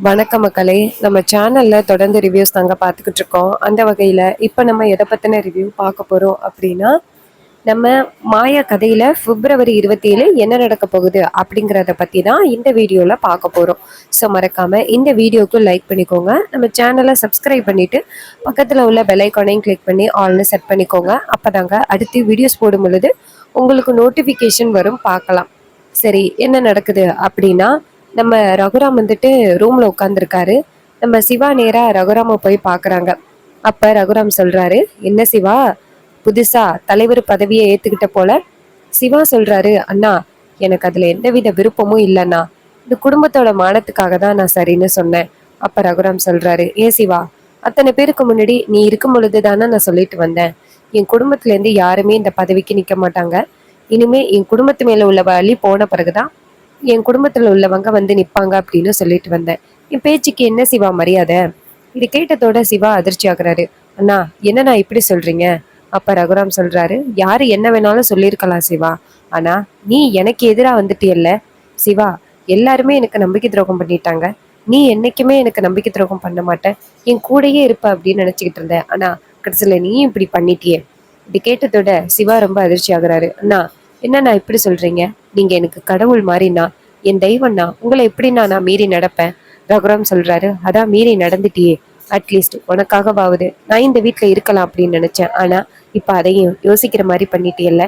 வணக்கம் மக்களே. நம்ம சேனல்ல தொடர்ந்து ரிவ்யூஸ் தாங்க பார்த்துக்கிட்டு இருக்கோம். அந்த வகையில இப்ப நம்ம எதை பத்தின ரிவ்யூ பார்க்க போறோம் அப்படின்னா, நம்ம மாயா கதையில பிப்ரவரி 27 என்ன நடக்க போகுது அப்படிங்கிறத பத்தி தான் இந்த வீடியோல பார்க்க போறோம். ஸோ மறக்காம இந்த வீடியோக்கு லைக் பண்ணிக்கோங்க. நம்ம சேனலை சப்ஸ்கிரைப் பண்ணிட்டு பக்கத்துல உள்ள பெல் ஐக்கானையும் கிளிக் பண்ணி ஆல்னு செட் பண்ணிக்கோங்க. அப்பதாங்க அடுத்து வீடியோஸ் போடும் பொழுது உங்களுக்கு நோட்டிபிகேஷன் வரும், பார்க்கலாம். சரி, என்ன நடக்குது அப்படின்னா, நம்ம ரகுராம் வந்துட்டு ரூம்ல உட்காந்துருக்காரு. நம்ம சிவா நேரா ரகுராம போய் பாக்குறாங்க. அப்ப ரகுராம் சொல்றாரு, என்ன சிவா, புதுசா தலைவர் பதவியை ஏத்துக்கிட்ட போல. சிவா சொல்றாரு, அண்ணா எனக்கு அதுல எந்தவித விருப்பமும் இல்லைண்ணா, இந்த குடும்பத்தோட மானத்துக்காக தான் நான் சரின்னு சொன்னேன். அப்ப ரகுராம் சொல்றாரு, ஏன் சிவா, அத்தனை பேருக்கு முன்னாடி நீ இருக்கும் பொழுதுதானே நான் சொல்லிட்டு வந்தேன், என் குடும்பத்துல இருந்து யாருமே இந்த பதவிக்கு நிக்க மாட்டாங்க. இனிமே என் குடும்பத்து மேல உள்ள வழி போன பிறகுதான் என் குடும்பத்துல உள்ளவங்க வந்து நிப்பாங்க அப்படின்னு சொல்லிட்டு வந்தேன். என் பேச்சுக்கு என்ன சிவா மரியாதை? இது கேட்டதோட சிவா அதிர்ச்சி ஆகுறாரு. அண்ணா என்னண்ணா இப்படி சொல்றீங்க? அப்ப ரகுராம் சொல்றாரு, யாரு என்ன வேணாலும் சொல்லியிருக்கலாம் சிவா, ஆனா நீ எனக்கு எதிரா வந்துட்டியல்ல சிவா. எல்லாருமே எனக்கு நம்பிக்கை துரோகம் பண்ணிட்டாங்க. நீ என்னைக்குமே எனக்கு நம்பிக்கை துரோகம் பண்ண மாட்டேன், என் கூடயே இருப்ப அப்படின்னு நினைச்சுக்கிட்டு இருந்தேன். ஆனா கடைசியில நீயும் இப்படி பண்ணிட்டியே. இது கேட்டதோட சிவா ரொம்ப அதிர்ச்சி ஆகுறாரு. அண்ணா என்னண்ணா இப்படி சொல்றீங்க? நீங்க எனக்கு கடவுள் மாதிரிண்ணா, என் தெய்வம்ண்ணா, உங்களை எப்படின்னா நான் மீறி நடப்பேன்? ரகுராம் சொல்றாரு, அதான் மீறி நடந்துட்டியே, அட்லீஸ்ட் உனக்காகவாவது நான் இந்த வீட்டுல இருக்கலாம் அப்படின்னு நினைச்சேன். ஆனா இப்ப அதையும் யோசிக்கிற மாதிரி பண்ணிட்டியல்ல.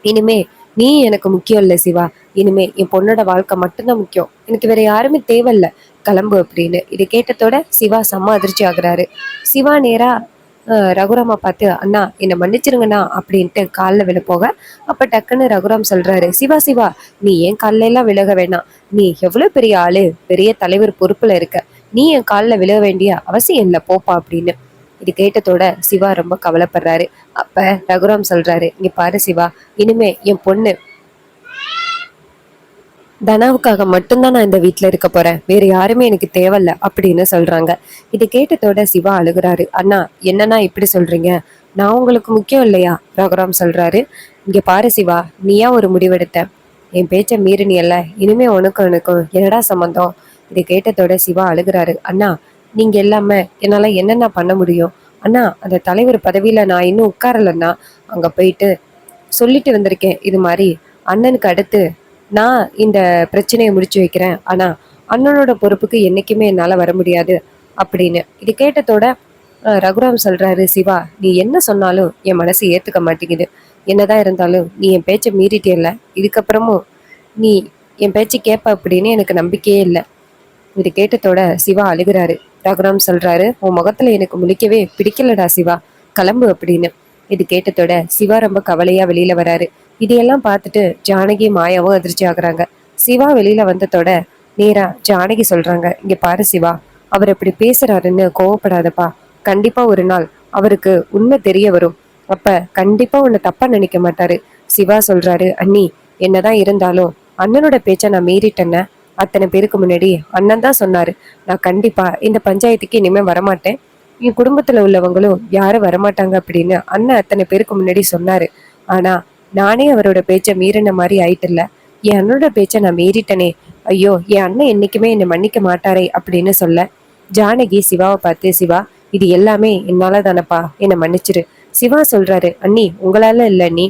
இனிமே நீ எனக்கு முக்கியம் இல்ல சிவா. இனிமே என் பொண்ணோட வாழ்க்கை மட்டும்தான் முக்கியம், எனக்கு வேற யாருமே தேவையில்ல, கிளம்பு அப்படின்னு. இது கேட்டதோட சிவா செம்ம அதிர்ச்சி ஆகுறாரு. சிவா நேரா ரகுராமா பார்த்து, அண்ணா என்னை மன்னிச்சிருங்கண்ணா அப்படின்ட்டு காலில் விழ போக, அப்ப டக்குன்னு ரகுராம் சொல்றாரு, சிவா சிவா, நீ என் காலில எல்லாம் விலக வேணாம். நீ எவ்வளவு பெரிய ஆளு, பெரிய தலைவர் பொறுப்புல இருக்க, நீ என் காலில் விழ வேண்டிய அவசியம் இல்லை, போப்பா அப்படின்னு. இது கேட்டதோட சிவா ரொம்ப கவலைப்படுறாரு. அப்ப ரகுராம் சொல்றாரு, இங்க பாரு சிவா, இனிமே என் பொண்ணு தனாவுக்காக மட்டும்தான் நான் இந்த வீட்டுல இருக்க போறேன், வேற யாருமே எனக்கு தேவையில்ல அப்படின்னு சொல்றாங்க. இது கேட்டதோட சிவா அழுகுறாரு. அண்ணா என்னன்னா இப்படி சொல்றீங்க, நான் உங்களுக்கு முக்கியம் இல்லையா? ரகுராம் சொல்றாரு, இங்க பாரு சிவா, நீயா ஒரு முடிவெடுத்த, என் பேச்ச மீறினியல்ல, இனிமே உனக்கும் எனக்கும் என்னடா சம்பந்தம்? இதை கேட்டதோட சிவா அழுகுறாரு. அண்ணா நீங்க எல்லாமே என்னால என்னென்ன பண்ண முடியும்? அண்ணா அந்த தலைவர் பதவியில நான் இன்னும் உட்காரலன்னா, அங்க போயிட்டு சொல்லிட்டு வந்திருக்கேன், இது மாதிரி அண்ணனுக்கு அடுத்து நான் இந்த பிரச்சனையை முடிச்சு வைக்கிறேன், ஆனா அண்ணனோட பொறுப்புக்கு என்னைக்குமே என்னால வர முடியாது அப்படின்னு. இது கேட்டதோட ரகுராம் சொல்றாரு, சிவா நீ என்ன சொன்னாலும் என் மனசு ஏத்துக்க மாட்டேங்குது. என்னதான் இருந்தாலும் நீ என் பேச்சை மீறிட்டியல்ல, இதுக்கப்புறமும் நீ என் பேச்சு கேட்ப அப்படின்னு எனக்கு நம்பிக்கையே இல்லை. இது கேட்டதோட சிவா அழுகிறாரு. ரகுராம் சொல்றாரு, உன் முகத்துல எனக்கு முழிக்கவே பிடிக்கலடா சிவா, கிளம்பு அப்படின்னு. இது கேட்டதோட சிவா ரொம்ப கவலையா வெளியில வராரு. இதையெல்லாம் பார்த்துட்டு ஜானகி மாயாவும் அதிர்ச்சி ஆகுறாங்க. சிவா வெளியில வந்ததோட நேரா ஜானகி சொல்றாங்க, இங்க பாரு சிவா, அவர் இப்படி பேசுறாருன்னு கோவப்படாதப்பா. கண்டிப்பா ஒரு நாள் அவருக்கு உண்மை தெரிய வரும், அப்ப கண்டிப்பா உன்னை தப்பா நினைக்க மாட்டாரு. சிவா சொல்றாரு, அண்ணி என்னதான் இருந்தாலும் அண்ணனோட பேச்ச நான் மீறிட்டேன்ன. அத்தனை பேருக்கு முன்னாடி அண்ணன் தான் சொன்னாரு, நான் கண்டிப்பா இந்த பஞ்சாயத்துக்கு இனிமே வரமாட்டேன், என் குடும்பத்துல உள்ளவங்களும் யாரும் வரமாட்டாங்க அப்படின்னு அண்ணன் அத்தனை பேருக்கு முன்னாடி சொன்னாரு. ஆனா நானே அவரோட பேச்ச மீறின மாதிரி ஆயிட்டுல, என் அண்ணனோட பேச்ச நான் மீறிட்டனே, ஐயோ என் அண்ணன் என்னைக்குமே என்னை மன்னிக்க மாட்டாரே அப்படின்னு சொல்ல, ஜானகி சிவாவை பார்த்து, சிவா இது எல்லாமே என்னால தானப்பா, என்னை மன்னிச்சிரு. சிவா சொல்றாரு, அண்ணி உங்களால இல்ல அண்ணி,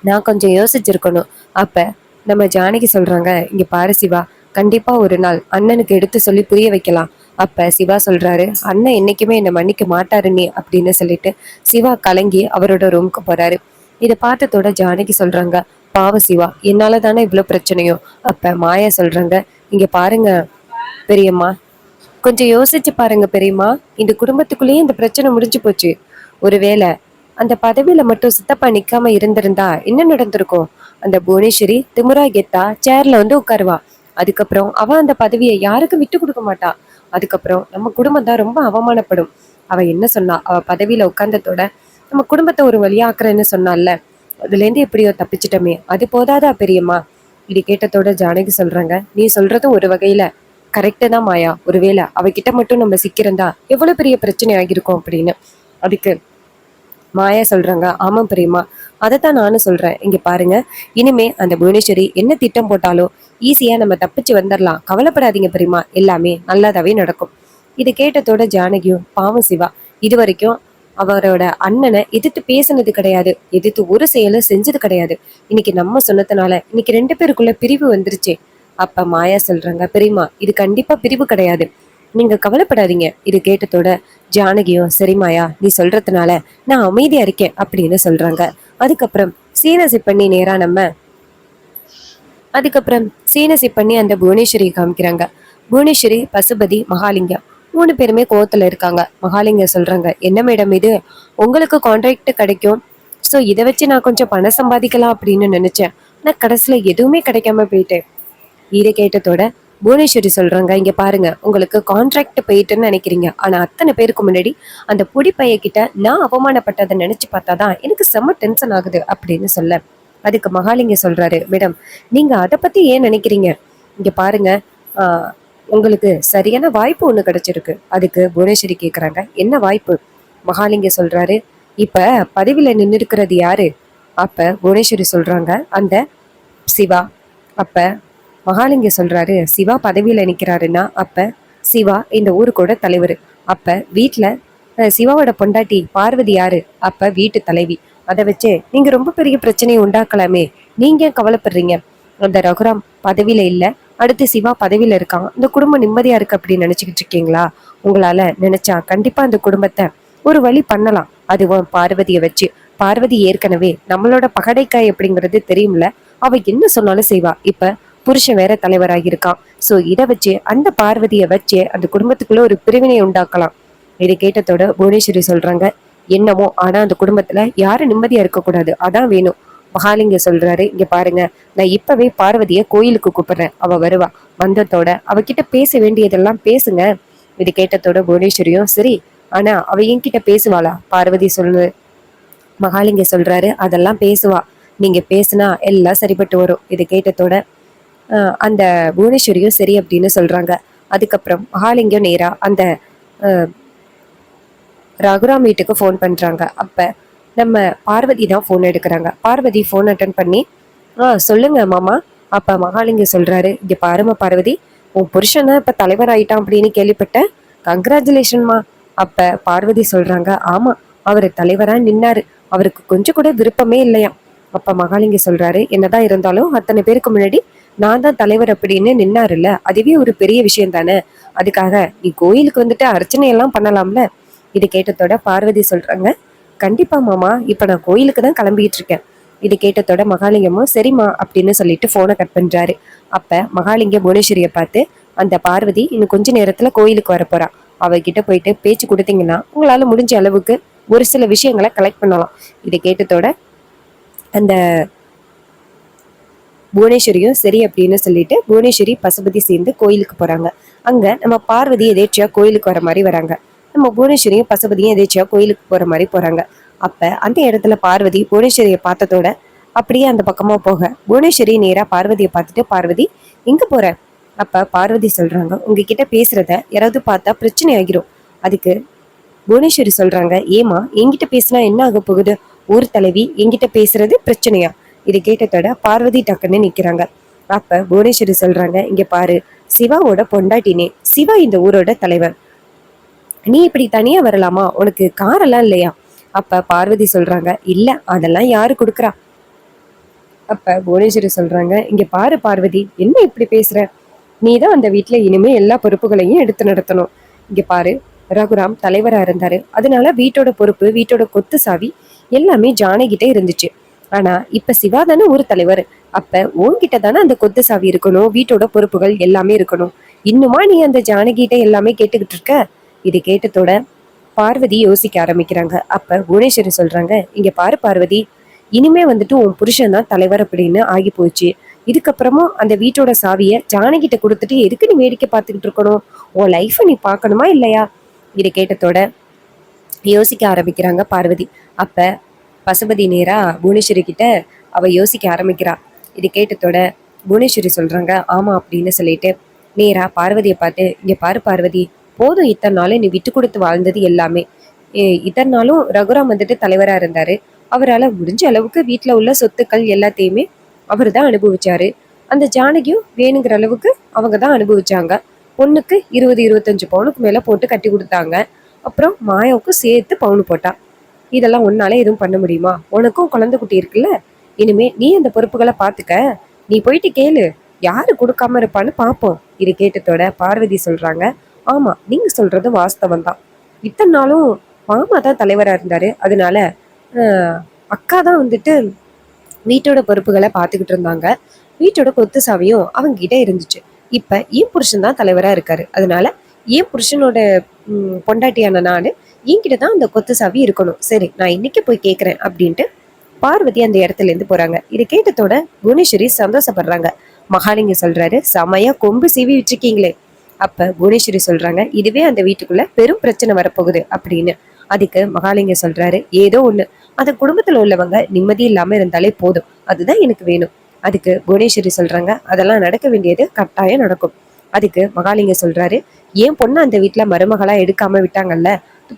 நான் கொஞ்சம் யோசிச்சிருக்கணும். அப்ப நம்ம ஜானகி சொல்றாங்க, இங்க பாரு சிவா, கண்டிப்பா ஒரு நாள் அண்ணனுக்கு எடுத்து சொல்லி புரிய வைக்கலாம். அப்ப சிவா சொல்றாரு, அண்ணன் என்னைக்குமே என்னை மன்னிக்க மாட்டாரு நீ அப்படின்னு சொல்லிட்டு சிவா கலங்கி அவரோட ரூமுக்கு போறாரு. இதை பார்த்ததோட ஜானகி சொல்றாங்க, பாவ சிவா, என்னால தானே இவ்வளவு பிரச்சனையும். அப்ப மாயா சொல்றாங்க, இங்க பாருங்க பெரியம்மா, கொஞ்சம் யோசிச்சு பாருங்க பெரியம்மா, இந்த குடும்பத்துக்குள்ளேயே இந்த பிரச்சனை முடிஞ்சு போச்சு. ஒருவேளை அந்த பதவியில மட்டும் சித்தப்பா நிக்காம இருந்திருந்தா என்ன நடந்திருக்கும்? அந்த புவனேஸ்வரி திமுரா கெத்தா சேர்ல வந்து உட்காருவா. அதுக்கப்புறம் அவ அந்த பதவியை யாருக்கும் விட்டு கொடுக்க மாட்டா. அதுக்கப்புறம் நம்ம குடும்பம் தான் ரொம்ப அவமானப்படும். அவ என்ன சொன்னா, அவ பதவியில உட்கார்ந்ததோட நம்ம குடும்பத்தை ஒரு வழியாக்குறேன்னு சொன்னால, அதுல இருந்து எப்படியோ தப்பிச்சிட்டமே, அது போதாதா பெரியம்மா? இது கேட்டதோட ஜானகி சொல்றாங்க, நீ சொல்றதும் ஒரு வகையில கரெக்டு தான் மாயா. ஒருவேளை அவகிட்ட மட்டும் நம்ம சிக்கிறந்தா எவ்வளவு பெரிய பிரச்சனை ஆகிருக்கும் அப்படின்னு. அதுக்கு மாயா சொல்றாங்க, ஆமாம் பிரியமா, அதைத்தான் நானும் சொல்றேன். இங்க பாருங்க, இனிமே அந்த புவனேஸ்வரி என்ன திட்டம் போட்டாலும் ஈஸியா நம்ம தப்பிச்சு வந்துடலாம், கவலைப்படாதீங்க பெரியமா, எல்லாமே நல்லதாவே நடக்கும். இது கேட்டதோட ஜானகியும், பாவம் சிவா, இது வரைக்கும் அவரோட அண்ணனை எதிர்த்து பேசினது கிடையாது, எதிர்த்து ஒரு செயலும் செஞ்சது கிடையாது. இன்னைக்கு நம்ம சொன்னதுனால இன்னைக்கு 2 பேருக்குள்ள பிரிவு வந்துருச்சே. அப்ப மாயா சொல்றாங்க, பெரியமா இது கண்டிப்பா பிரிவு கிடையாது, நீங்க கவலைப்படாதீங்க. இது கேட்டதோட ஜானகியும், சரி மாயா, நீ சொல்றதுனால நான் அமைதியா இருக்கேன் அப்படின்னு சொல்றாங்க. அதுக்கப்புறம் சீனசி பண்ணி நேரா நம்ம அதுக்கப்புறம் சீனசி பண்ணி அந்த புவனேஸ்வரி காமிக்கிறாங்க. புவனேஸ்வரி, பசுபதி, மகாலிங்கம் 3 பேருமே கோவத்துல இருக்காங்க. மகாலிங்கம் சொல்றாங்க, என்ன மேடம் இது, உங்களுக்கு கான்ட்ராக்ட் கிடைக்கும், ஸோ இதை வச்சு நான் கொஞ்சம் பணம் சம்பாதிக்கலாம் அப்படின்னு நினைச்சேன், நான் கடைசியில எதுவுமே கிடைக்காம போயிட்டேன். இதை கேட்டதோட புவனேஸ்வரி சொல்றாங்க, இங்க பாருங்க, உங்களுக்கு கான்ட்ராக்ட் போயிட்டுன்னு நினைக்கிறீங்க, ஆனா அத்தனை பேருக்கு முன்னாடி அந்த பொடி பைய கிட்ட நான் அவமானப்பட்டதை நினைச்சு பார்த்தாதான் எனக்கு செம்ம டென்ஷன் ஆகுது அப்படின்னு சொல்ல, அதுக்கு மகாலிங்க சொல்றாரு, மேடம் நீங்க அதை பத்தி ஏன் நினைக்கிறீங்க, இங்க பாருங்க, உங்களுக்கு சரியான வாய்ப்பு ஒண்ணு கிடைச்சிருக்கு. அதுக்கு புவனேஸ்வரி கேக்குறாங்க, என்ன வாய்ப்பு? மகாலிங்க சொல்றாரு, இப்ப பதவியில நின்று இருக்கிறது யாரு? அப்ப புவனேஸ்வரி சொல்றாங்க, அந்த சிவா. அப்ப மகாலிங்க சொல்றாரு, சிவா பதவியில நிக்கிறாருன்னா அப்ப சிவா இந்த ஊருக்கூட தலைவர். அப்ப வீட்டுல சிவாவோட பொண்டாட்டி பார்வதி யாரு? அப்ப வீட்டு தலைவி. அதை வச்சு நீங்க ரொம்ப பெரிய பிரச்சனையை உண்டாக்கலாமே, நீங்க கவலைப்படுறீங்க? அந்த ரகுராம் பதவியில இல்ல, அடுத்து சிவா பதவியில இருக்கான், இந்த குடும்பம் நிம்மதியா இருக்கு அப்படின்னு நினைச்சுக்கிட்டு இருக்கீங்களா? உங்களால நினைச்சா கண்டிப்பா அந்த குடும்பத்தை ஒரு வழி பண்ணலாம், அதுவும் பார்வதியை வச்சு. பார்வதி ஏற்கனவே நம்மளோட பகடைக்காய் அப்படிங்கிறது தெரியும்ல, அவ என்ன சொன்னாலும் செய்வா. இப்ப புருஷன் வேற தலைவராகியிருக்கான், சோ இதை வச்சு அந்த பார்வதியை வச்சு அந்த குடும்பத்துக்குள்ள ஒரு பிரிவினை உண்டாக்கலாம். இதை கேட்டதோட புவனேஸ்வரி சொல்றாங்க, என்னமோ, ஆனா அந்த குடும்பத்துல யாரும் நிம்மதியா இருக்கக்கூடாது, அதான் வேணும். மகாலிங்க சொல்றாரு, இங்க பாருங்க, நான் இப்பவே பார்வதிய கோயிலுக்கு கூப்பிடுறேன், அவ வருவா, வந்ததோட அவகிட்ட பேச வேண்டியதெல்லாம் பேசுங்க. இது கேட்டதோட புவனேஸ்வரியும், சரி, ஆனா அவ என்கிட்ட பேசுவாளா? பார்வதி சொல்லு. மகாலிங்க சொல்றாரு, அதெல்லாம் பேசுவா, நீங்க பேசுனா எல்லாம் சரிப்பட்டு வரும். இது கேட்டதோட அந்த புவனேஸ்வரியும் சரி அப்படின்னு சொல்றாங்க. அதுக்கப்புறம் மகாலிங்கம் நேரா அந்த ரகுராம் வீட்டுக்கு ஃபோன் பண்றாங்க. அப்ப நம்ம பார்வதி தான் ஃபோன் எடுக்கிறாங்க. பார்வதி ஃபோன் அட்டன் பண்ணி, சொல்லுங்க மாமா. அப்ப மகாலிங்கம் சொல்றாரு, இங்க பாருமா பார்வதி, உன் புருஷன் தான் இப்ப தலைவர் ஆயிட்டான் அப்படின்னு கேள்விப்பட்டேன், கங்க்ராச்சுலேஷன்மா. அப்ப பார்வதி சொல்றாங்க, ஆமா, அவரு தலைவரா நின்னாரு, அவருக்கு கொஞ்சம் கூட விருப்பமே இல்லையா. அப்ப மகாலிங்கம் சொல்றாரு, என்னதான் இருந்தாலும் அத்தனை பேருக்கு முன்னாடி நான் தான் தலைவர் அப்படின்னு நின்னாருல்ல, அதுவே ஒரு பெரிய விஷயம் தானே, அதுக்காக நீ கோயிலுக்கு வந்துட்டு அர்ச்சனை எல்லாம் பண்ணலாம்ல. இது கேட்டதோட பார்வதி சொல்றாங்க, கண்டிப்பா மாமா, இப்ப நான் கோயிலுக்கு தான் கிளம்பிட்டு இருக்கேன். இது கேட்டதோட மகாலிங்கமும் சரிம்மா அப்படின்னு சொல்லிட்டு போனை கட் பண்றாரு. அப்ப மகாலிங்க புவனேஸ்வரிய பார்த்து, அந்த பார்வதி இன்னும் கொஞ்ச நேரத்துல கோயிலுக்கு வர போறா, அவகிட்ட போயிட்டு பேச்சு கொடுத்தீங்கன்னா உங்களால முடிஞ்ச அளவுக்கு ஒரு சில விஷயங்களை கலெக்ட் பண்ணலாம். இதை கேட்டதோட அந்த புவனேஸ்வரியும் சரி அப்படின்னு சொல்லிட்டு புவனேஸ்வரி பசுபதி சேர்ந்து கோயிலுக்கு போறாங்க. அங்க நம்ம பார்வதி எதேச்சியா கோயிலுக்கு வர மாதிரி வராங்க. நம்ம புவனேஸ்வரியும் பசுபதியும் எதேச்சியா கோயிலுக்கு போற மாதிரி போறாங்க. அப்ப அந்த இடத்துல பார்வதி புவனேஸ்வரியை பார்த்ததோட அப்படியே அந்த பக்கமா போக, புவனேஸ்வரி நேரா பார்வதியை பார்த்துட்டு, பார்வதி எங்க போற? அப்ப பார்வதி சொல்றாங்க, உங்ககிட்ட பேசுறத யாராவது பார்த்தா பிரச்சனை ஆகிரும். அதுக்கு புவனேஸ்வரி சொல்றாங்க, ஏமா என்கிட்ட பேசினா என்ன ஆக போகுது, ஊர் தலைவி என்கிட்ட பேசுறது பிரச்சனையா? இது கேட்டதோட பார்வதி டக்குன்னு நிக்கிறாங்க. அப்ப புவனேஸ்வரி சொல்றாங்க, இங்க பாரு, சிவாவோட பொண்டாட்டினே, சிவா இந்த ஊரோட தலைவர், நீ இப்படி தனியா வரலாமா, உனக்கு காரெல்லாம் இல்லையா? அப்ப பார்வதி சொல்றாங்க, இல்ல, அதெல்லாம் யாரு கொடுக்குறா? அப்ப புவனேஸ்வரி சொல்றாங்க, இங்க பாரு பார்வதி, என்ன இப்படி பேசுற, நீ தான் அந்த வீட்டுல இனிமே எல்லா பொறுப்புகளையும் எடுத்து நடத்தணும். இங்க பாரு, ரகுராம் தலைவரா இருந்தாரு, அதனால வீட்டோட பொறுப்பு, வீட்டோட கொத்து சாவி எல்லாமே ஜானகிட்டே இருந்துச்சு. ஆனா இப்ப சிவா தானே ஊர் தலைவர், அப்ப உன்கிட்ட தானே அந்த கொத்து சாவி இருக்கணும், வீட்டோட பொறுப்புகள் எல்லாமே இருக்கணும். இன்னுமா நீ அந்த ஜானகிட்ட எல்லாமே கேட்டுக்கிட்டு இருக்க? இது கேட்டதோட பார்வதி யோசிக்க ஆரம்பிக்கிறாங்க. அப்ப புவனேஸ்வரி சொல்றாங்க, இங்க பாரு பார்வதி, இனிமே வந்துட்டு உன் புருஷன் தான் தலைவர் அப்படின்னு ஆகி போச்சு, இதுக்கப்புறமும் அந்த வீட்டோட சாவிய ஜானகிட்ட கொடுத்துட்டு எதுக்கு நீ வேடிக்கை பார்த்துக்கிட்டு இருக்கணும், உன் லைஃப நீ பார்க்கணுமா இல்லையா? இது கேட்டதோட யோசிக்க ஆரம்பிக்கிறாங்க பார்வதி. அப்ப பசுபதி நேரா புவனேஸ்வரி கிட்ட அவ யோசிக்க ஆரம்பிக்கிறா. இது கேட்டதோட புவனேஸ்வரி சொல்றாங்க, ஆமா அப்படின்னு சொல்லிட்டு நேரா பார்வதியை பார்த்து, இங்க பாரு பார்வதி, போதும், இத்தனை நாளும் நீ விட்டு கொடுத்து வாழ்ந்தது எல்லாமே, இத்தனை நாளும் ரகுராம் வந்துட்டு தலைவரா இருந்தாரு, அவரால் முடிஞ்ச அளவுக்கு வீட்டுல உள்ள சொத்துக்கள் எல்லாத்தையுமே அவர் தான் அனுபவிச்சாரு, அந்த ஜானகியும் வேணுங்கிற அளவுக்கு அவங்க தான் அனுபவிச்சாங்க. பொண்ணுக்கு 20-25 பவுனுக்கு மேல போட்டு கட்டி கொடுத்தாங்க. அப்புறம் மாயாவுக்கும் சேர்த்து பவுன் போட்டா. இதெல்லாம் உன்னால எதுவும் பண்ண முடியுமா? உனக்கும் குழந்தை குட்டி இருக்குல்ல, இனிமே நீ அந்த பொறுப்புகளை பாத்துக்க. நீ போயிட்டு கேளு, யாரு கொடுக்காம இருப்பான்னு பாப்போம். இது கேட்டதோட பார்வதி சொல்றாங்க, ஆமா நீங்க சொல்றது வாஸ்தவம் தான். இத்தனை நாளும் மாமா தான் தலைவரா இருந்தாரு, அதனால அக்கா தான் வந்துட்டு வீட்டோட பொறுப்புகளை பார்த்துக்கிட்டு இருந்தாங்க. வீட்டோட கொத்து சாவியும் அவங்க கிட்ட இருந்துச்சு. இப்ப என் புருஷன் தான் தலைவரா இருக்காரு, அதனால என் புருஷனோட பொண்டாட்டியான நானு என்கிட்ட தான் அந்த கொத்து சாவி இருக்கணும். சரி, நான் இன்னைக்கு போய் கேட்கறேன் அப்படின்ட்டு பார்வதி அந்த இடத்துல இருந்து போறாங்க. இதை கேட்டதோட புவனேஸ்வரி சந்தோஷப்படுறாங்க. மகாலிங்க சொல்றாரு, செமையா கொம்பு சீவி வச்சிருக்கீங்களே. அப்ப புவனேஸ்வரி சொல்றாங்க, இதுவே அந்த வீட்டுக்குள்ள பெரும் பிரச்சனை வரப்போகுது அப்படின்னு. அதுக்கு மகாலிங்க சொல்றாரு, ஏதோ ஒண்ணு, அந்த குடும்பத்துல உள்ளவங்க நிம்மதி இல்லாம இருந்தாலே போதும், அதுதான் எனக்கு வேணும். அதுக்கு புவனேஸ்வரி சொல்றாங்க, அதெல்லாம் நடக்க வேண்டியது கட்டாயம் நடக்கும். அதுக்கு மகாலிங்க சொல்றாரு, ஏன் பொண்ணு அந்த வீட்டுல மருமகளா எடுக்காம விட்டாங்கல்ல,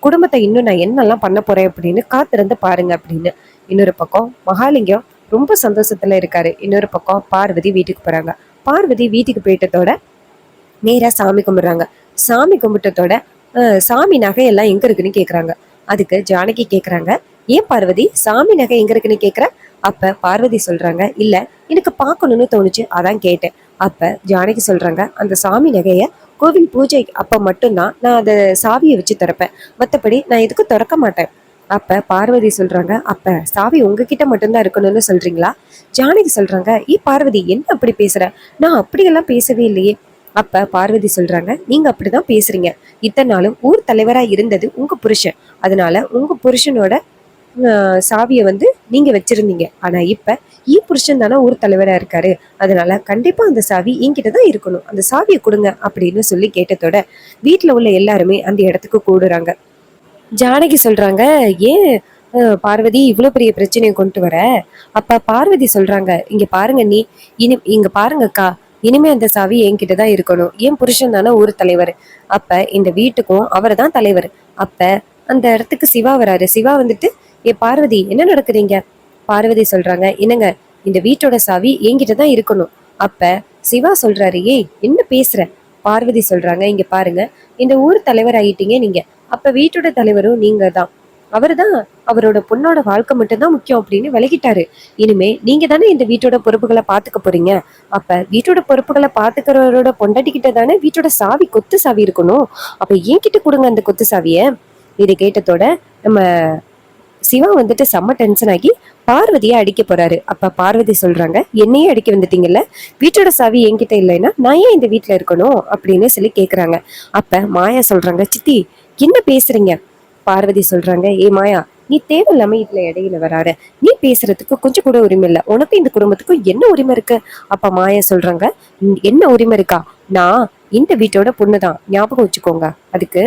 குடும்பத்தை இன்னும் நான் என்னெல்லாம் பண்ண போறேன் அப்படின்னு காத்திருந்து பாருங்க அப்படின்னு. இன்னொரு பக்கம் மகாலிங்கம் ரொம்ப சந்தோஷத்துல இருக்காரு. இன்னொரு பக்கம் பார்வதி வீட்டுக்கு போறாங்க. பார்வதி வீட்டுக்கு போயிட்டதோட நேரா சாமி கும்பிடுறாங்க. சாமி கும்பிட்டதோட சாமி நகை எல்லாம் எங்க இருக்குன்னு கேக்குறாங்க. அதுக்கு ஜானகி கேக்குறாங்க, ஏன் பார்வதி சாமி நகை எங்க இருக்குன்னு கேக்குற? அப்ப பார்வதி சொல்றாங்க, இல்ல எனக்கு பார்க்கணும்னு தோணுச்சு, அதான் கேட்டேன். அப்ப ஜானகி சொல்றாங்க, அந்த சாமி நகைய கோவில் பூஜை அப்ப மட்டும்தான் நான் அந்த சாவியை வச்சு திறப்பேன், மத்தபடி நான் எதுக்கும் திறக்க மாட்டேன். அப்ப பார்வதி சொல்றாங்க, அப்ப சாவி உங்ககிட்ட மட்டும்தான் இருக்கணும்னு சொல்றீங்களா? ஜானகி சொல்றாங்க, பார்வதி என்ன அப்படி பேசுற? நான் அப்படியெல்லாம் பேசவே இல்லையே. அப்ப பார்வதி சொல்றாங்க, நீங்க அப்படிதான் பேசுறீங்க. இத்தனை நாளும் ஊர் தலைவரா இருந்தது உங்க புருஷன், அதனால உங்க புருஷனோட சாவியை வந்து நீங்க வச்சிருந்தீங்க. ஆனா இப்ப புருஷன் தானே ஊர் தலைவரா இருக்காரு, அதனால கண்டிப்பா அந்த சாவி என்கிட்டதான் இருக்கணும், அந்த சாவியை கொடுங்க அப்படின்னு சொல்லி கேட்டதோட வீட்டுல உள்ள எல்லாருமே அந்த இடத்துக்கு கூடுறாங்க. ஜானகி சொல்றாங்க, ஏன் பார்வதி இவ்வளவு பெரிய பிரச்சனையை கொண்டு வர? அப்ப பார்வதி சொல்றாங்க, இங்க பாருங்க, இங்க பாருங்கக்கா, இனிமே அந்த சாவி என்கிட்டதான் இருக்கணும், என் புருஷன் தானே ஊர் தலைவர், அப்ப இந்த வீட்டுக்கும் அவர் தான் தலைவர். அப்ப அந்த இடத்துக்கு சிவா வராரு. சிவா வந்துட்டு, பார்வதி என்ன நடக்குறீங்க? பார்வதி சொல்றாங்க, என்னங்க, இந்த வீட்டோட சாவி என்கிட்டதான் இருக்கணும். அப்ப சிவா சொல்றாரு, என்ன பேசுற? பார்வதி சொல்றாங்க, இங்க பாருங்க, இந்த ஊர் தலைவர் ஆயிட்டீங்க நீங்க, அப்ப வீட்டோட தலைவரும் நீங்க தான். அவருதான் அவரோட பொண்ணோட வாழ்க்கை மட்டும்தான் முக்கியம் அப்படின்னு விலகிட்டாரு. இனிமே நீங்க தானே இந்த வீட்டோட பொறுப்புகளை பாத்துக்க போறீங்க. அப்ப வீட்டோட பொறுப்புகளை பாத்துக்கிறவரோட பொண்டாட்டி கிட்ட தானே வீட்டோட சாவி, கொத்து சாவி இருக்கணும். அப்ப என்கிட்ட கொடுங்க அந்த கொத்து சாவிய. இதை கேட்டதோட நம்ம சிவா வந்துட்டு செம்ம டென்ஷன் ஆகி பார்வதியை அடிக்க போறாரு. அப்ப பார்வதி சொல்றாங்க, என்னையே அடிக்க வந்துட்டீங்கல்ல, வீட்டோட சாவி என்கிட்ட இல்லைன்னா நான் ஏன் இந்த வீட்டுல இருக்கணும் அப்படின்னு சொல்லி கேக்குறாங்க. அப்ப மாயா சொல்றாங்க, சித்தி என்ன பேசுறீங்க? பார்வதி சொல்றாங்க, மாயா, நீ தேவையில்லாம இதுல இடையில வராரு, நீ பேசுறதுக்கு கொஞ்சம் கூட உரிமை இல்ல, உனக்கு இந்த குடும்பத்துக்கும் என்ன உரிமை இருக்கு? அப்ப மாயா சொல்றாங்க, என்ன உரிமை இருக்கா? நான் இந்த வீட்டோட பொண்ணுதான், ஞாபகம் வச்சுக்கோங்க. அதுக்கு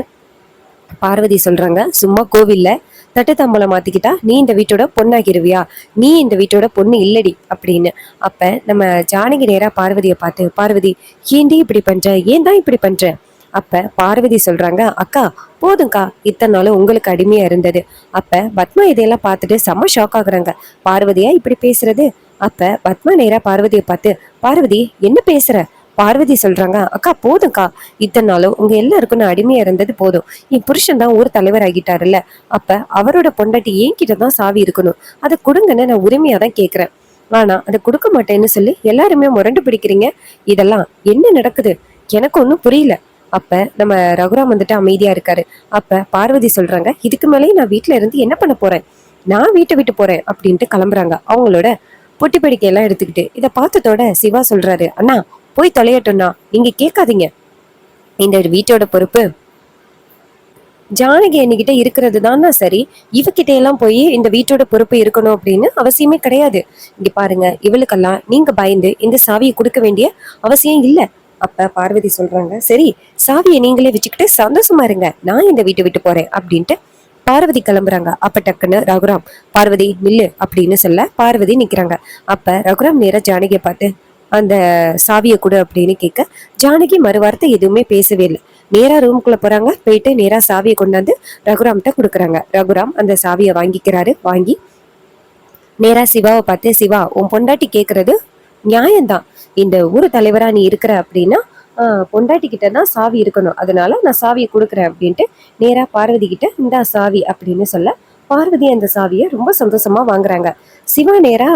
பார்வதி சொல்றாங்க, சும்மா கோவில்ல தட்டு தாம்பலம் மாத்திக்கிட்டா நீ இந்த வீட்டோட பொண்ணாகிருவியா? நீ இந்த வீட்டோட பொண்ணு இல்லடி அப்படின்னு. அப்ப நம்ம ஜானகி நேரா பார்வதியை பார்த்து, பார்வதி ஏன்டி இப்படி பண்ற, ஏன் தான் இப்படி பண்ற? அப்ப பார்வதி சொல்றாங்க, அக்கா போதும்க்கா, இத்தனை நாளும் உங்களுக்கு அடிமையா இருந்தது. அப்ப பத்மா இதையெல்லாம் பார்த்துட்டு செம்ம ஷாக் ஆகுறாங்க, பார்வதியா இப்படி பேசுறது? அப்ப பத்மா நேரா பார்வதியை பார்த்து, பார்வதி என்ன பேசுற? பார்வதி சொல்றாங்க, அக்கா போதும்க்கா, இத்தனை நாளும் உங்க எல்லாருக்கும் நான் அடிமையா இருந்தது போதும், என் புருஷன் தான் ஊர் தலைவர் ஆகிட்டாருல்ல, அப்ப அவரோட பொண்டாட்டி என்கிட்டதான் சாவி இருக்கணும், அதை கொடுங்கன்னு நான் உரிமையா தான் கேக்குறேன், ஆனா அதை கொடுக்க மாட்டேன்னு சொல்லி எல்லாருமே முரண்டு பிடிக்கிறீங்க, இதெல்லாம் என்ன நடக்குது எனக்கு ஒன்னும் புரியல. அப்ப நம்ம ரகுராம் வந்துட்டு அமைதியா இருக்காரு. அப்ப பார்வதி சொல்றாங்க, இதுக்கு மேலேயும் நான் வீட்டுல இருந்து என்ன பண்ண போறேன், நான் வீட்டை விட்டு போறேன் அப்படின்ட்டு கிளம்புறாங்க அவங்களோட பொட்டி படிக்கையெல்லாம் எடுத்துக்கிட்டு. இதை பார்த்ததோட சிவா சொல்றாரு, அண்ணா போய் தொலையட்டும்னா, நீங்க கேட்காதீங்க, இந்த வீட்டோட பொறுப்பு ஜானகி என்கிட்ட இருக்கிறது தானா சரி, இவகிட்ட எல்லாம் போய் இந்த வீட்டோட பொறுப்பு இருக்கணும் அப்படின்னு அவசியமே கிடையாது. இங்க பாருங்க, இவளுக்கெல்லாம் நீங்க பயந்து இந்த சாவியை கொடுக்க வேண்டிய அவசியம் இல்ல. அப்ப பார்வதி சொல்றாங்க, சரி சாவியை நீங்களே வச்சுக்கிட்டு சந்தோஷமா இருங்க, நான் இந்த வீட்டை விட்டு போறேன் அப்படின்ட்டு பார்வதி கிளம்புறாங்க. அப்ப டக்குன்னு ரகுராம், பார்வதி நில்லு அப்படின்னு சொல்ல பார்வதி நிக்கிறாங்க. அப்ப ரகுராம் நேரா ஜானகியை பார்த்து, அந்த சாவியை கொடு அப்படின்னு கேட்க, ஜானகி மறுவார்த்தை எதுவுமே பேசவே இல்லை. நேரா ரூம்குள்ள போறாங்க. போயிட்டு நேரா சாவியை கொண்டாந்து ரகுராம்கிட்ட கொடுக்குறாங்க. ரகுராம் அந்த சாவியை வாங்கிக்கிறாரு. வாங்கி நேரா சிவாவை பார்த்து, சிவா உன் பொண்டாட்டி கேட்கறது நியாயம்தான். இந்த ஊர் தலைவரா நீ இருக்கிற அப்படின்னா பொண்டாட்டி கிட்ட தான் சாவி இருக்கணும், அதனால நான் சாவியை கொடுக்குறேன் அப்படின்ட்டு நேரா பார்வதி கிட்ட இந்தா சாவி அப்படின்னு சொல்ல பார்வதி அந்த சாவியை ரொம்ப சந்தோஷமா வாங்குறாங்க. சிவா நேரா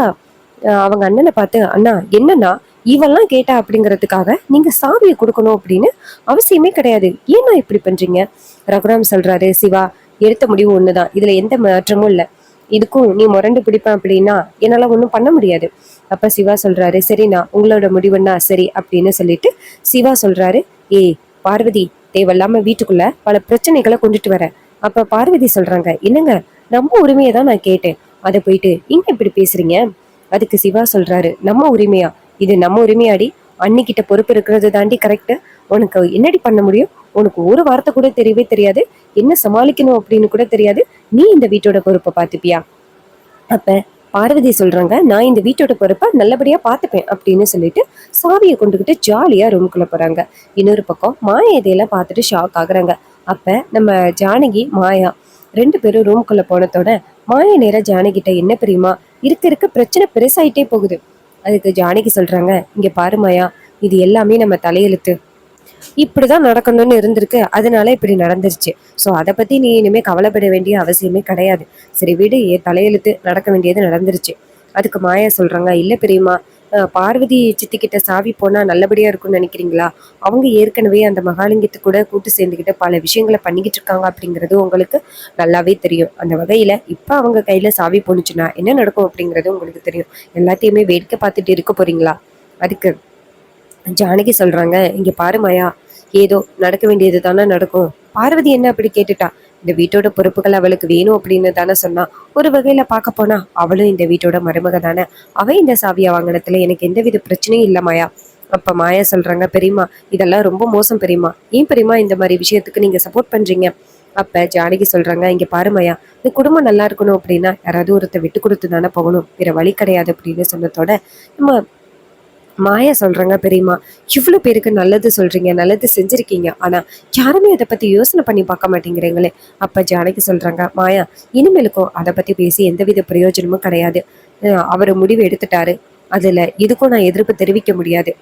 அவங்க அண்ணனை பார்த்து, அண்ணா என்னன்னா இவெல்லாம் கேட்டா அப்படிங்கிறதுக்காக நீங்க சாவியை கொடுக்கணும் அப்படின்னு அவசியமே கிடையாது, ஏன்னா இப்படி பண்றீங்க? ரகுராம் சொல்றாரு, சிவா எடுத்த முடிவு ஒண்ணுதான், இதுல எந்த மாற்றமும் இல்லை, இதுக்கும் நீ முரண்டு பிடிப்பேன் அப்படின்னா என்னால ஒன்றும் பண்ண முடியாது. அப்ப சிவா சொல்றாரு, சரிண்ணா உங்களோட முடிவுன்னா சரி அப்படின்னு சொல்லிட்டு சிவா சொல்றாரு, ஏய் பார்வதி தேவையில்லாம வீட்டுக்குள்ள பல பிரச்சனைகளை கொண்டுட்டு வர. அப்ப பார்வதி சொல்றாங்க, என்னங்க நம்ம உரிமையை தான் நான் கேட்டேன், அதை போயிட்டு இங்க இப்படி பேசுறீங்க? அதுக்கு சிவா சொல்றாரு, நம்ம உரிமையா? இது நம்ம உரிமையாடி, அன்னிக்கிட்ட பொறுப்பு இருக்கிறது தாண்டி கரெக்ட். உனக்கு என்னடி பண்ண முடியும்? உனக்கு ஒரு வார்த்தை கூட தெரியவே தெரியாது, என்ன சமாளிக்கணும் அப்படின்னு கூட தெரியாது, நீ இந்த வீட்டோட பொறுப்பை பார்த்துப்பியா? அப்ப பார்வதி சொல்றாங்க, நான் இந்த வீட்டோட பொறுப்பை நல்லபடியா பார்த்துப்பேன் அப்படின்னு சொல்லிட்டு சாவியை கொண்டுகிட்டு ஜாலியா ரூம்குள்ள போறாங்க. இன்னொரு பக்கம் மாயா இதையெல்லாம் பார்த்துட்டு ஷாக் ஆகுறாங்க. அப்ப நம்ம ஜானகி மாயா ரெண்டு பேரும் ரூம்குள்ள போனதோட மாயா நேரம் ஜானகிட்ட, என்ன தெரியுமா, இருக்க இருக்க பிரச்சனை பெருசாயிட்டே போகுது. அதுக்கு ஜானகி சொல்றாங்க, இங்க பாரு மாயா, இது எல்லாமே நம்ம தலையெழுத்து, இப்படிதான் நடக்கணும்னு இருந்திருக்கு, அதனால இப்படி நடந்துருச்சு. ஸோ அதை பத்தி நீ இனிமே கவலைப்பட வேண்டிய அவசியமே கிடையாது. சரி வீடு, என் தலையெழுத்து, நடக்க வேண்டியது நடந்துருச்சு. அதுக்கு மாயா சொல்றாங்க, இல்ல பெரியம்மா, பார்வதி சித்திக்கிட்ட சாவி போனா நல்லபடியா இருக்கும்னு நினைக்கிறீங்களா? அவங்க ஏற்கனவே அந்த மகாலிங்கத்து கூட கூட்டு சேர்ந்துக்கிட்டு பல விஷயங்களை பண்ணிக்கிட்டு இருக்காங்க அப்படிங்கிறது உங்களுக்கு நல்லாவே தெரியும். அந்த வகையில இப்ப அவங்க கையில சாவி போனுச்சுன்னா என்ன நடக்கும் அப்படிங்கிறது உங்களுக்கு தெரியும். எல்லாத்தையுமே வேடிக்கை பார்த்துட்டு இருக்க போறீங்களா? அதுக்கு ஜானகி சொல்றாங்க, இங்க பாரு மாயா, ஏதோ நடக்க வேண்டியது தானே நடக்கும். பார்வதி என்ன அப்படி கேட்டுட்டா? இந்த வீட்டோட பொறுப்புகள் அவளுக்கு வேணும் அப்படின்னு தானே சொன்னா. ஒரு வகையில பார்க்க போனா அவளும் இந்த வீட்டோட மருமக தானே, அவ இந்த சாவியா வாங்கினதுல எனக்கு எந்தவித பிரச்சனையும் இல்ல மாயா. அப்ப மாயா சொல்றாங்க, பெரியமா இதெல்லாம் ரொம்ப மோசம் பெரியமா, ஏன் பெரியமா இந்த மாதிரி விஷயத்துக்கு நீங்க சப்போர்ட் பண்றீங்க? அப்ப ஜானகி சொல்றாங்க, இங்க பாருமையா, இந்த குடும்பம் நல்லா இருக்கணும் அப்படின்னா யாராவது ஒருத்தர் விட்டு கொடுத்து தானே போகணும், வேற வழி கிடையாது அப்படின்னு சொன்னதோட நம்ம மாயா சொல்றாங்க, பெரியமா இவ்வளவு பேருக்கு நல்லது சொல்றீங்க, நல்லது செஞ்சிருக்கீங்க, ஆனா யாருமே அதை பத்தி யோசனை பண்ணி பார்க்க மாட்டேங்கிறீங்களே. அப்ப ஜானகி சொல்றாங்க, மாயா இனிமேலுக்கும் அதை பத்தி பேசி எந்தவித பிரயோஜனமும் கிடையாது, அவரு முடிவு எடுத்துட்டாரு, அதுல இதுக்கும் நான் எதிர்ப்பு தெரிவிக்க முடியாது.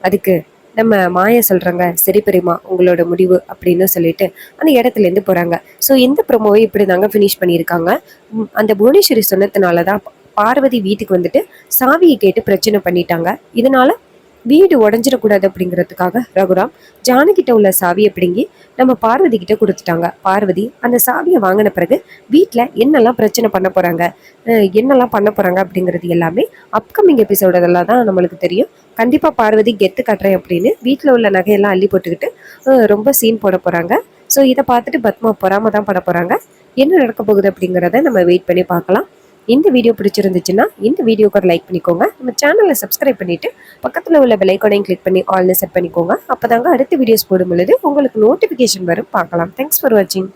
அதுக்கு நம்ம மாயா சொல்றாங்க, சரி பெரியமா உங்களோட முடிவு அப்படின்னு சொல்லிட்டு அந்த இடத்துல இருந்து போறாங்க. ஸோ இந்த ப்ரோமோவை இப்படி தாங்க ஃபினிஷ் பண்ணியிருக்காங்க. அந்த புவனேஸ்வரி சொன்னதுனாலதான் பார்வதி வீட்டுக்கு வந்துட்டு சாவியை கேட்டு பிரச்சனை பண்ணிட்டாங்க. இதனால வீடு உடஞ்சிடக்கூடாது அப்படிங்கிறதுக்காக ரகுராம் ஜானகிட்ட உள்ள சாவியை பிடுங்கி நம்ம பார்வதி கிட்ட கொடுத்துட்டாங்க. பார்வதி அந்த சாவியை வாங்கின பிறகு வீட்டில் என்னெல்லாம் பிரச்சனை பண்ண போறாங்க, என்னெல்லாம் பண்ண போறாங்க அப்படிங்கிறது எல்லாமே அப்கமிங் எபிசோடெல்லாம் தான் நம்மளுக்கு தெரியும். கண்டிப்பா பார்வதி கெத்து காட்டுறேன் அப்படின்னு வீட்டில் உள்ள நகையெல்லாம் அள்ளி போட்டுக்கிட்டு ரொம்ப சீன் போட போறாங்க. ஸோ இதை பார்த்துட்டு பத்மா பொறாம தான் பட போறாங்க. என்ன நடக்க போகுது அப்படிங்கிறத நம்ம வெயிட் பண்ணி பார்க்கலாம். இந்த வீடியோ பிடிச்சிருந்துச்சுன்னா இந்த வீடியோக்கு ஒரு லைக் பண்ணிக்கோங்க. நம்ம சேனலை சப்ஸ்கிரைப் பண்ணிட்டு பக்கத்தில் உள்ள பெல் ஐகானையும் கிளிக் பண்ணி ஆல்னு செட் பண்ணிக்கோங்க. அப்போதாங்க அடுத்த வீடியோஸ் போடும் பொழுது உங்களுக்கு நோட்டிஃபிகேஷன் வரும், பார்க்கலாம். தேங்க்ஸ் ஃபார் வாட்சிங்.